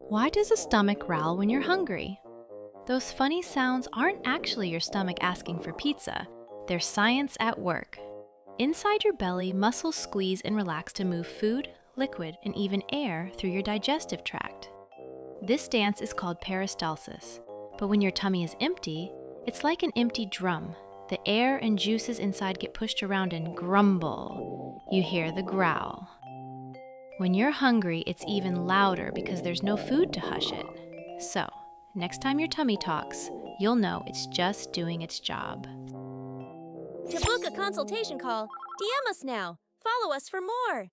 Why does a stomach growl when you're hungry? Those funny sounds aren't actually your stomach asking for pizza. They're science at work. Inside your belly, muscles squeeze and relax to move food, liquid, and even air through your digestive tract. This dance is called peristalsis. But when your tummy is empty, it's like an empty drum. The air and juices inside get pushed around and grumble. You hear the growl. When you're hungry, it's even louder because there's no food to hush it. So, next time your tummy talks, you'll know it's just doing its job. To book a consultation call, DM us now. Follow us for more.